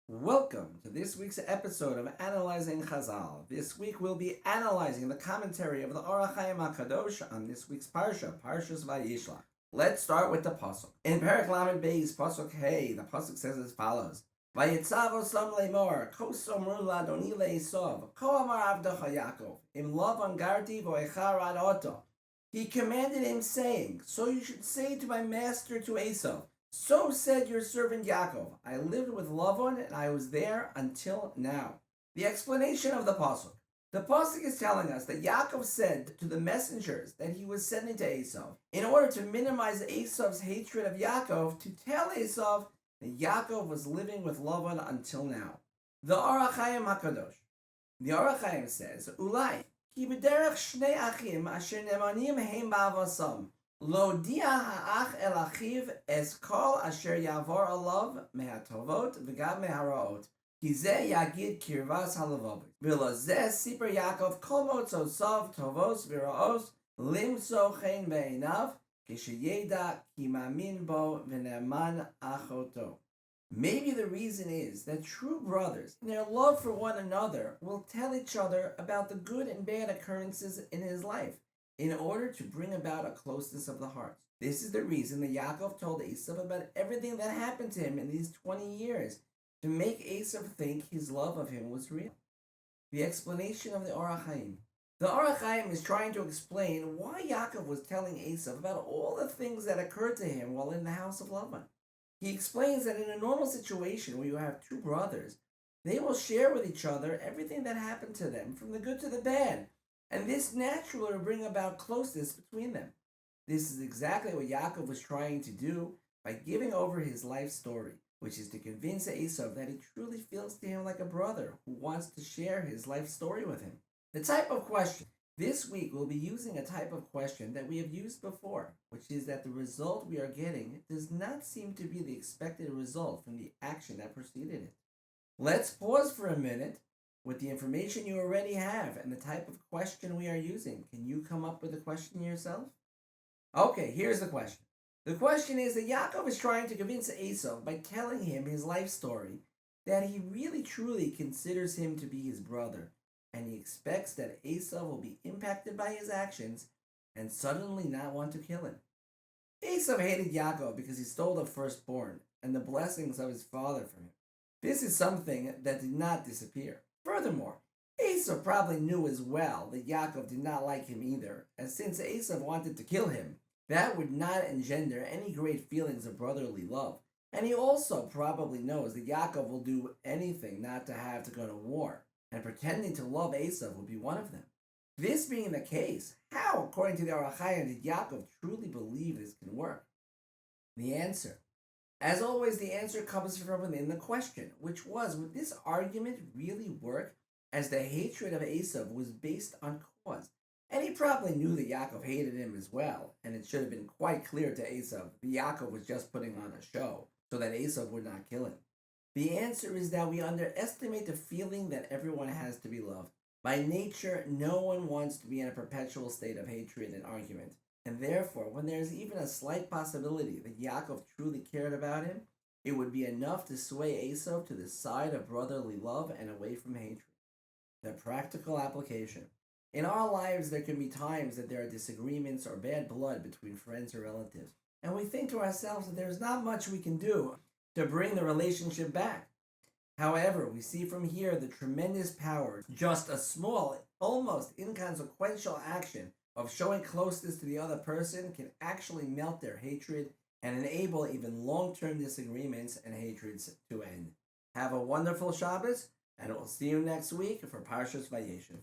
Welcome to this week's episode of Analyzing Chazal. This week we'll be analyzing the commentary of the Orach Chaim HaKadosh on this week's parsha, Parshas Vayishlach. Let's start with the pasuk. In Perek Lamed Beis, pasuk Hey, the pasuk says as follows: Vayitzav osam leimor, kos omru ladoni leisov, ko amar avdacha Yaakov, im lavan garti vo'echar ad oto. He commanded him, saying, so you should say to my master, to Esau, so said your servant Yaakov, I lived with Lavan and I was there until now. The explanation of the pasuk. The pasuk is telling us that Yaakov said to the messengers that he was sending to Esau, in order to minimize Esau's hatred of Yaakov, to tell Esau that Yaakov was living with Lavan until now. The Orach Chaim HaKadosh. The Orach Chaim says, Ulai, ki b'derech shnei achim asher nemanim heim ba'avasam. Lo dia ha'ach el achiv es kol asher yavor alav mehatovot v'gam meharaot. Ki ze yagid kirvas halavavot. V'lo ze siper Yaakov kol motzosav tovos v'raos limso chen be'einav kisheyeda ki mamin bo v'neman achoto. Maybe the reason is that true brothers, in their love for one another, will tell each other about the good and bad occurrences in his life, in order to bring about a closeness of the hearts. This is the reason that Yaakov told Esau about everything that happened to him in these 20 years, to make Esau think his love of him was real. The explanation of the Orach Chaim. The Orach Chaim is trying to explain why Yaakov was telling Esau about all the things that occurred to him while in the house of Laban. He explains that in a normal situation where you have two brothers, they will share with each other everything that happened to them, from the good to the bad, and this naturally will bring about closeness between them. This is exactly what Yaakov was trying to do by giving over his life story, which is to convince Esau that he truly feels to him like a brother who wants to share his life story with him. The type of question. This week we'll be using a type of question that we have used before, which is that the result we are getting does not seem to be the expected result from the action that preceded it. Let's pause for a minute. With the information you already have and the type of question we are using, can you come up with a question yourself? Okay, here's the question. The question is that Yaakov is trying to convince Esau by telling him his life story that he really truly considers him to be his brother, and he expects that Esau will be impacted by his actions and suddenly not want to kill him. Esau hated Yaakov because he stole the firstborn and the blessings of his father from him. This is something that did not disappear. Furthermore, Esau probably knew as well that Yaakov did not like him either, and since Esau wanted to kill him, that would not engender any great feelings of brotherly love. And he also probably knows that Yaakov will do anything not to have to go to war, and pretending to love Esau will be one of them. This being the case, how, according to the Orach Chaim, did Yaakov truly believe this can work? The answer. As always, the answer comes from within the question, which was, would this argument really work, as the hatred of Esau was based on cause? And he probably knew that Yaakov hated him as well, and it should have been quite clear to Esau that Yaakov was just putting on a show, so that Esau would not kill him. The answer is that we underestimate the feeling that everyone has to be loved. By nature, no one wants to be in a perpetual state of hatred and argument. And therefore, when there is even a slight possibility that Yaakov truly cared about him, it would be enough to sway Esau to the side of brotherly love and away from hatred. The practical application. In our lives, there can be times that there are disagreements or bad blood between friends or relatives, and we think to ourselves that there's not much we can do to bring the relationship back. However, we see from here the tremendous power, just a small, almost inconsequential action of showing closeness to the other person can actually melt their hatred and enable even long-term disagreements and hatreds to end. Have a wonderful Shabbos, and we'll see you next week for Parshas Vayeshev.